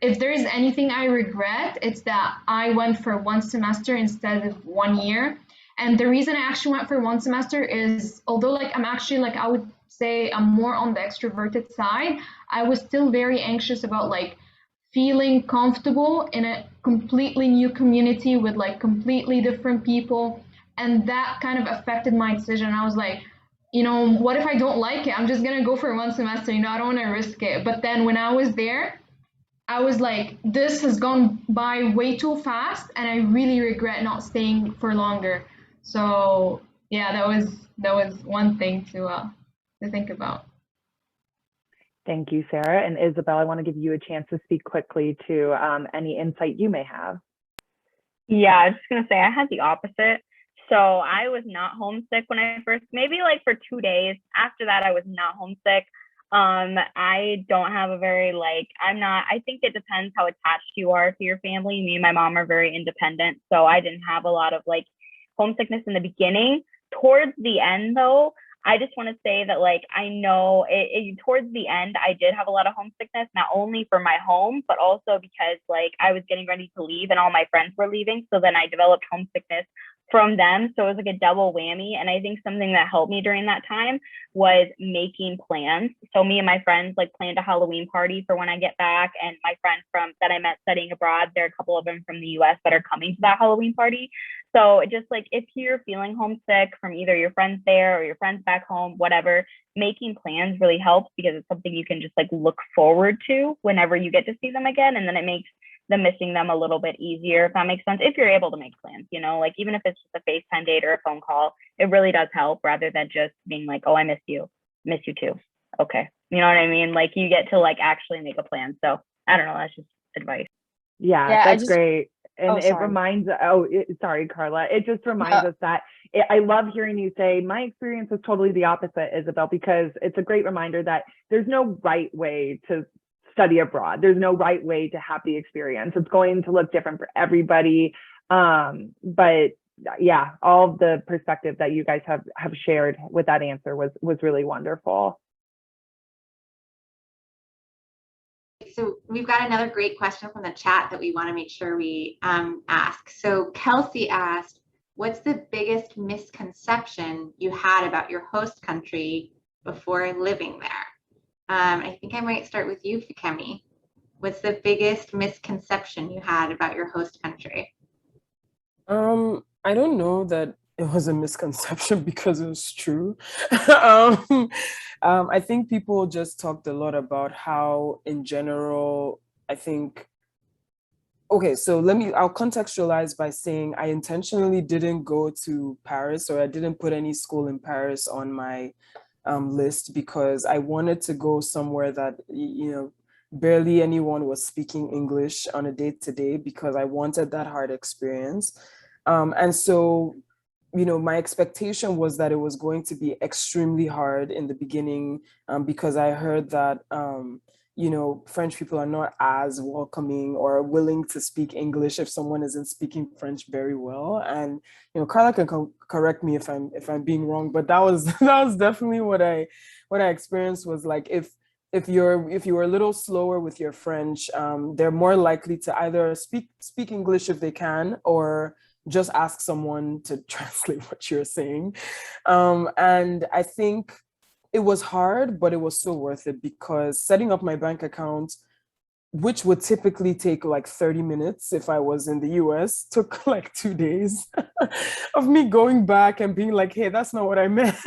if there is anything I regret, it's that I went for one semester instead of 1 year. And the reason I actually went for one semester is, although like I'm actually, like, I would say I'm more on the extroverted side, I was still very anxious about like feeling comfortable in a completely new community with like completely different people. And that kind of affected my decision. I was like, what if I don't like it? I'm just gonna go for one semester, I don't want to risk it. But then when I was there, I was like, this has gone by way too fast, and I really regret not staying for longer. So yeah, that was one thing to think about. Thank you, Sarah. And Isabel, I want to give you a chance to speak quickly to any insight you may have. Yeah, I was just gonna say I had the opposite. So I was not homesick when I first, maybe like for 2 days. After that, I was not homesick. I don't have a very I think it depends how attached you are to your family. Me and my mom are very independent, so I didn't have a lot of like homesickness in the beginning. Towards the end though, I just want to say that like I know towards the end I did have a lot of homesickness, not only for my home, but also because like I was getting ready to leave and all my friends were leaving. So then I developed homesickness from them. So it was like a double whammy. And I think something that helped me during that time was making plans. So me and my friends like planned a Halloween party for when I get back. And my friend that I met studying abroad, there are a couple of them from the US that are coming to that Halloween party. So just like if you're feeling homesick from either your friends there or your friends back home, whatever, making plans really helps because it's something you can just like look forward to whenever you get to see them again. And then it makes the missing them a little bit easier, if that makes sense, if you're able to make plans, like even if it's just a FaceTime date or a phone call, it really does help rather than just being like, oh, I miss you too. Okay. You know what I mean? Like you get to like actually make a plan. So I don't know, that's just advice. Yeah, that's great. And it reminds, sorry, Carla. It just reminds us that I love hearing you say, my experience is totally the opposite, Isabel, because it's a great reminder that there's no right way to study abroad. There's no right way to have the experience. It's going to look different for everybody. But yeah, all of the perspective that you guys have shared with that answer was really wonderful. So we've got another great question from the chat that we want to make sure we ask. So Kelsey asked, what's the biggest misconception you had about your host country before living there? I think I might start with you, Fikemi. What's the biggest misconception you had about your host country? I don't know that it was a misconception because it was true. I think people just talked a lot about how, in general, I think. Okay, so I'll contextualize by saying I intentionally didn't go to Paris, or I didn't put any school in Paris on my list because I wanted to go somewhere that, barely anyone was speaking English on a day-to-day because I wanted that hard experience. And so, my expectation was that it was going to be extremely hard in the beginning because I heard that, French people are not as welcoming or willing to speak English if someone isn't speaking French very well. And, Carla can correct me if I'm being wrong, but that was definitely what I experienced was like, if you were a little slower with your French, they're more likely to either speak English if they can, or just ask someone to translate what you're saying. And I think it was hard, but it was still worth it because setting up my bank account, which would typically take like 30 minutes if I was in the US, took like 2 days of me going back and being like, hey, that's not what I meant.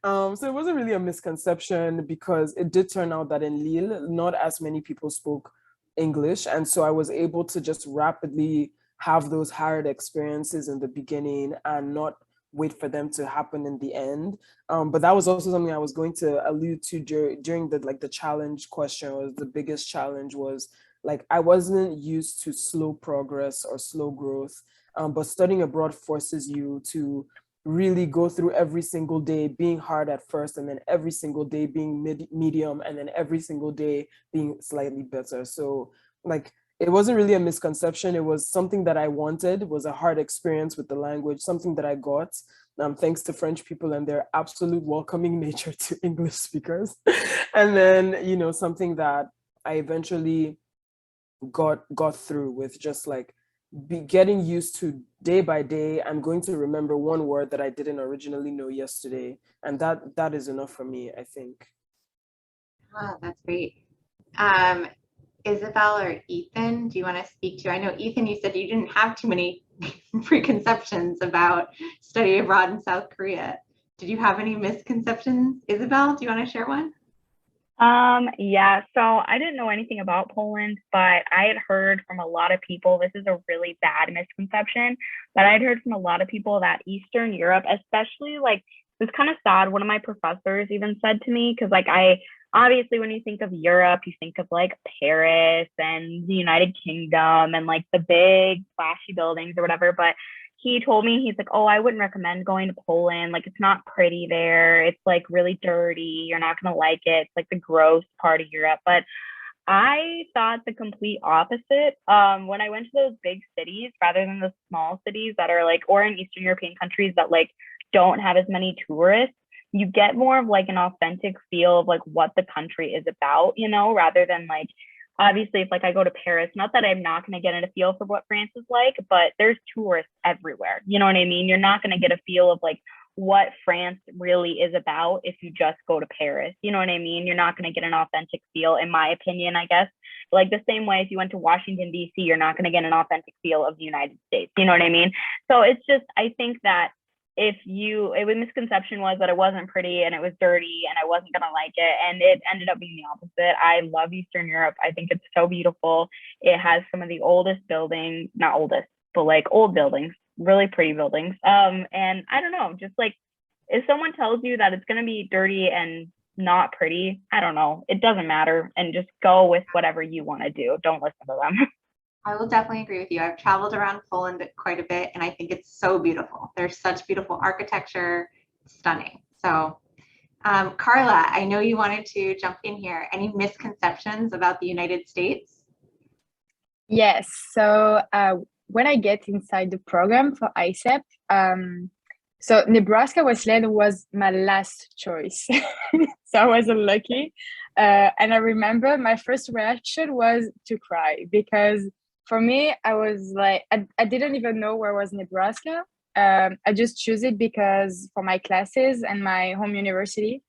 So it wasn't really a misconception because it did turn out that in Lille, not as many people spoke English. And so I was able to just rapidly have those hard experiences in the beginning and not wait for them to happen in the end. But that was also something I was going to allude to during the challenge question. Was the biggest challenge was like, I wasn't used to slow progress or slow growth, but studying abroad forces you to really go through every single day being hard at first, and then every single day being medium, and then every single day being slightly better. So like, it wasn't really a misconception. It was something that I wanted. It was a hard experience with the language, something that I got. Thanks to French people and their absolute welcoming nature to English speakers. And then, something that I eventually got through with, just like getting used to day by day. I'm going to remember one word that I didn't originally know yesterday. And that is enough for me, I think. Oh, that's great. Isabel or Ethan, do you want to speak to? I know, Ethan, you said you didn't have too many preconceptions about study abroad in South Korea. Did you have any misconceptions? Isabel, do you want to share one? Yeah, so I didn't know anything about Poland, but I had heard from a lot of people, this is a really bad misconception, but I'd heard from a lot of people that Eastern Europe, especially like, it was kind of sad. One of my professors even said to me, because like obviously when you think of Europe, you think of like Paris and the United Kingdom and like the big flashy buildings or whatever, but he told me, he's like, oh, I wouldn't recommend going to Poland. Like, it's not pretty there. It's like really dirty. You're not going to like it. It's like the gross part of Europe. But I thought the complete opposite. When I went to those big cities, rather than the small cities that are like, or in Eastern European countries that like don't have as many tourists, you get more of like an authentic feel of like what the country is about, rather than like, obviously, if like I go to Paris, not that I'm not going to get a feel for what France is like, but there's tourists everywhere. You know what I mean? You're not going to get a feel of like what France really is about if you just go to Paris. You know what I mean? You're not going to get an authentic feel, in my opinion, I guess. Like the same way if you went to Washington, D.C., you're not going to get an authentic feel of the United States. You know what I mean? So it's just, I think that the misconception was that it wasn't pretty and it was dirty and I wasn't gonna like it, and it ended up being the opposite. I love Eastern Europe. I think it's so beautiful. It has some of the oldest buildings, not oldest, but like old buildings, really pretty buildings. And I don't know, just like if someone tells you that it's gonna be dirty and not pretty, I don't know, it doesn't matter, and just go with whatever you want to do. Don't listen to them. I will definitely agree with you. I've traveled around Poland quite a bit, and I think it's so beautiful. There's such beautiful architecture, stunning. So, Carla, I know you wanted to jump in here. Any misconceptions about the United States? Yes. So when I get inside the program for ISEP, so Nebraska was my last choice. So I was unlucky. And I remember my first reaction was to cry, because for me, I was like, I didn't even know where was Nebraska. I just chose it because for my classes and my home university.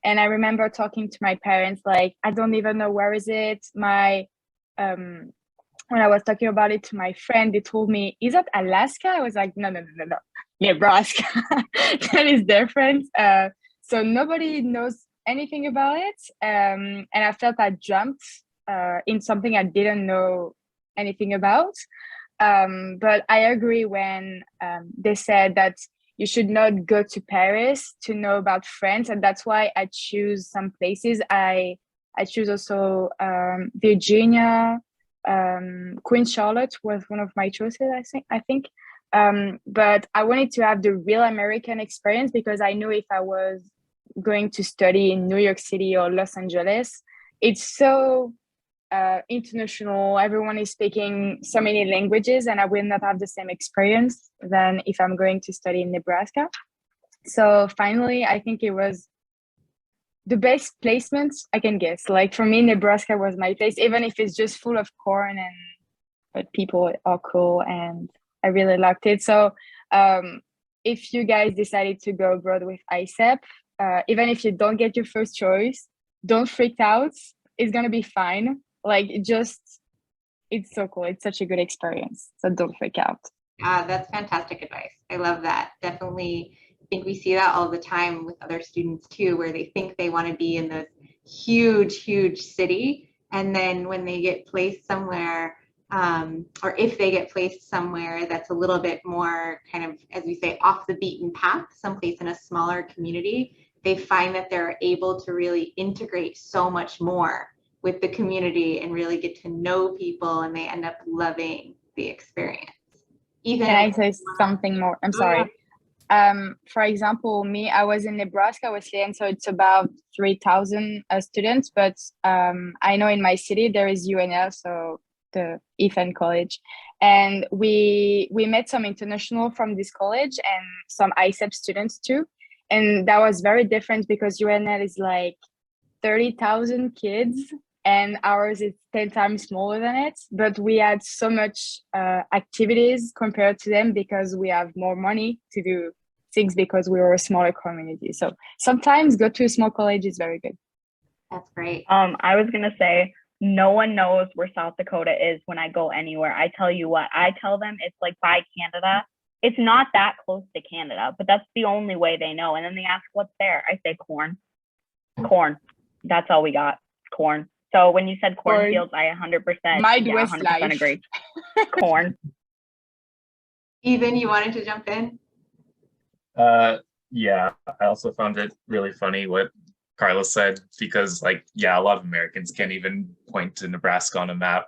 And I remember talking to my parents, like, I don't even know where is it. When I was talking about it to my friend, they told me, is that Alaska? I was like, no, Nebraska. That is different. So nobody knows anything about it. And I felt I jumped in something I didn't know anything about. But I agree when they said that you should not go to Paris to know about France. And that's why I choose some places. I choose also Virginia. Queen Charlotte was one of my choices, I think. But I wanted to have the real American experience, because I knew if I was going to study in New York City or Los Angeles, it's so international. Everyone is speaking so many languages, and I will not have the same experience than if I'm going to study in Nebraska. So finally, I think it was the best placements I can guess. Like for me, Nebraska was my place, even if it's just full of corn, but people are cool and I really liked it. So if you guys decided to go abroad with ISEP, even if you don't get your first choice, don't freak out. It's gonna be fine. Like it's so cool. It's such a good experience. So don't freak out. That's fantastic advice. I love that. Definitely think we see that all the time with other students too, where they think they want to be in this huge city. And then when they get placed somewhere, or if they get placed somewhere that's a little bit more kind of, as we say, off the beaten path, someplace in a smaller community, they find that they're able to really integrate so much more with the community and really get to know people, and they end up loving the experience. Even Can I say something more? I'm sorry. For example, me, I was in Nebraska, obviously, and so it's about 3,000 students, but I know in my city there is UNL, so the Ethan College. And we met some international from this college and some ICEP students too. And that was very different because UNL is like 30,000 kids and ours is 10 times smaller than it. But we had so much activities compared to them because we have more money to do things because we were a smaller community. So sometimes go to a small college is very good. That's great. I was gonna say, no one knows where South Dakota is when I go anywhere. I tell you what, I tell them it's like by Canada. It's not that close to Canada, but that's the only way they know. And then they ask, what's there? I say corn. Corn. That's all we got. Corn. So when you said cornfields, I 100%, Midwest 100% life. agree. Corn. Ethan, you wanted to jump in? Yeah, I also found it really funny what Carlos said, because like, yeah, a lot of Americans can't even point to Nebraska on a map.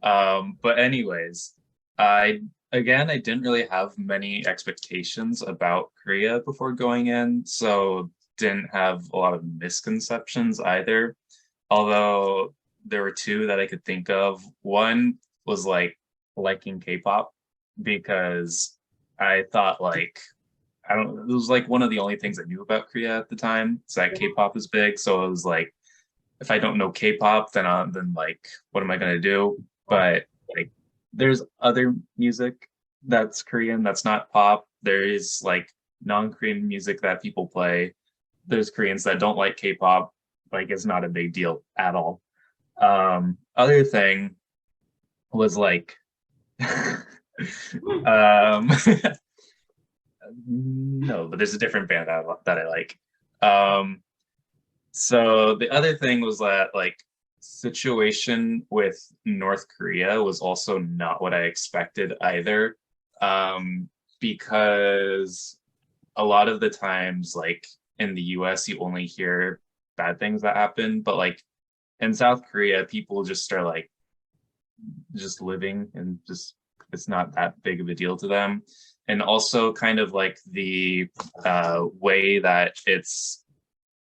But anyways, I didn't really have many expectations about Korea before going in, so didn't have a lot of misconceptions either. Although there were two that I could think of. One was like liking K-pop, because I thought like, I don't, it was like one of the only things I knew about Korea at the time. So that K-pop is big. So it was like, if I don't know K-pop, then like, what am I gonna do? But like, there's other music that's Korean that's not pop. There is like non-Korean music that people play. There's Koreans that don't like K-pop. Like, it's not a big deal at all. Other thing was like, no, but there's a different band that I like. So the other thing was that like situation with North Korea was also not what I expected either, because a lot of the times, like in the US, you only hear bad things that happen, but like in South Korea, people just are like just living and just it's not that big of a deal to them. And also kind of like the way that it's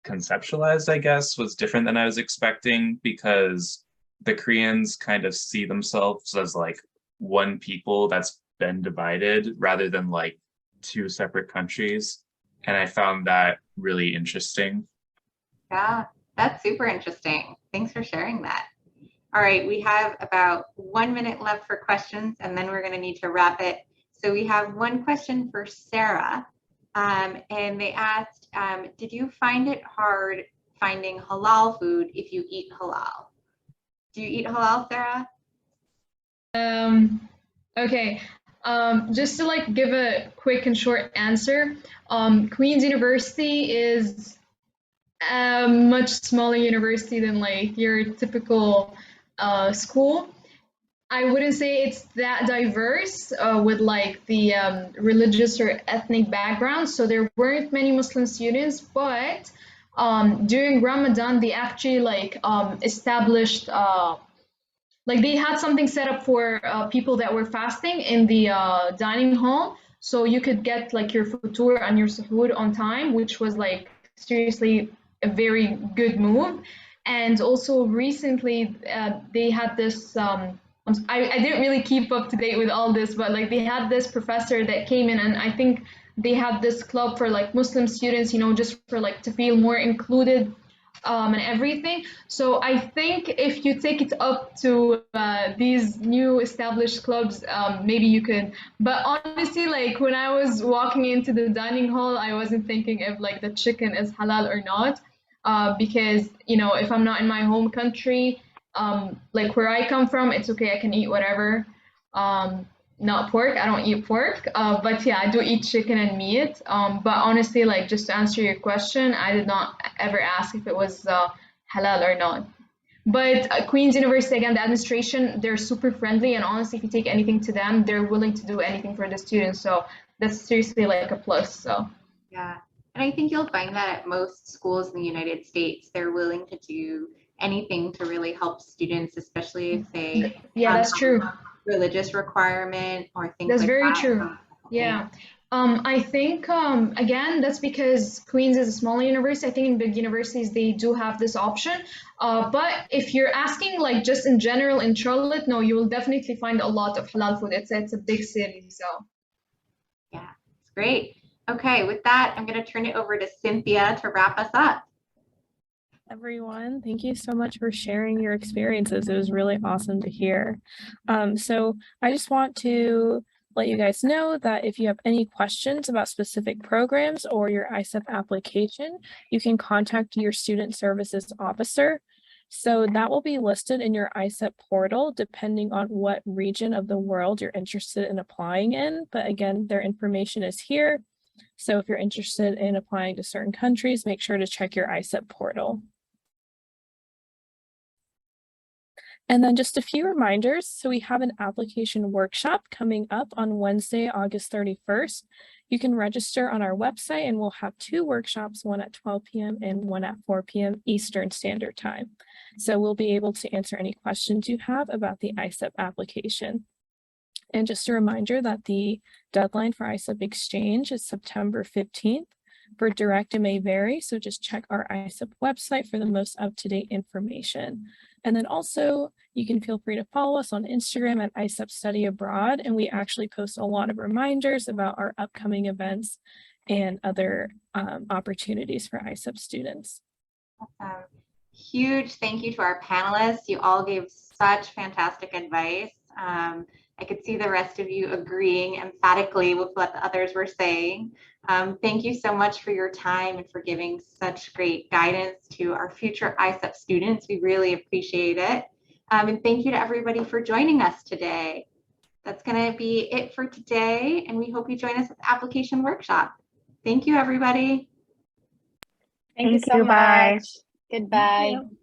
conceptualized, I guess, was different than I was expecting, because the Koreans kind of see themselves as like one people that's been divided rather than like two separate countries. And I found that really interesting. Yeah, that's super interesting. Thanks for sharing that. All right, we have about 1 minute left for questions, and then we're going to need to wrap it. So we have one question for Sarah, and they asked, did you find it hard finding halal food if you eat halal? Do you eat halal, Sarah? Okay. Just to like give a quick and short answer, Queen's University is a much smaller university than like your typical school. I wouldn't say it's that diverse with like the religious or ethnic background. So there weren't many Muslim students, but during Ramadan, they actually like established like they had something set up for people that were fasting in the dining hall. So you could get like your futur and your suhoor on time, which was like seriously a very good move. And also recently they had this I didn't really keep up to date with all this, but like they had this professor that came in, and I think they had this club for like Muslim students, you know, just for like to feel more included and everything. So I think if you take it up to these new established clubs, maybe you could. But honestly, like when I was walking into the dining hall, I wasn't thinking if like the chicken is halal or not, because you know, if I'm not in my home country, like where I come from, it's okay, I can eat whatever. Not pork, I don't eat pork, but yeah, I do eat chicken and meat. But honestly, like just to answer your question, I did not ever ask if it was halal or not. But Queen's University, again, the administration, they're super friendly, and honestly, if you take anything to them, they're willing to do anything for the students. So that's seriously like a plus. So yeah, and I think you'll find that at most schools in the United States, they're willing to do anything to really help students, especially if they yeah, that's true. Religious requirement or things That's like very that. true. Yeah. I think, again, that's because Queens is a small university. I think in big universities, they do have this option. But if you're asking like just in general in Charlotte, no, you will definitely find a lot of halal food. It's a big city, so. Yeah, it's great. Okay, with that, I'm going to turn it over to Cynthia to wrap us up. Everyone, thank you so much for sharing your experiences. It was really awesome to hear. So I just want to let you guys know that if you have any questions about specific programs or your ISEP application, you can contact your student services officer. So that will be listed in your ISEP portal, depending on what region of the world you're interested in applying in. But again, their information is here. So if you're interested in applying to certain countries, make sure to check your ISEP portal. And then just a few reminders. So we have an application workshop coming up on Wednesday, August 31st. You can register on our website and we'll have 2 workshops, one at 12 p.m. and one at 4 p.m. Eastern Standard Time. So we'll be able to answer any questions you have about the ISEP application. And just a reminder that the deadline for ISEP exchange is September 15th. For direct, it may vary, so just check our ISEP website for the most up-to-date information. And then also, you can feel free to follow us on Instagram at ISEP Study Abroad, and we actually post a lot of reminders about our upcoming events and other opportunities for ISEP students. Awesome. Huge thank you to our panelists. You all gave such fantastic advice. I could see the rest of you agreeing emphatically with what the others were saying. Thank you so much for your time and for giving such great guidance to our future ISEP students. We really appreciate it. And thank you to everybody for joining us today. That's going to be it for today, and we hope you join us at the application workshop. Thank you, everybody. Thank you so much. Bye. Goodbye. Thank you.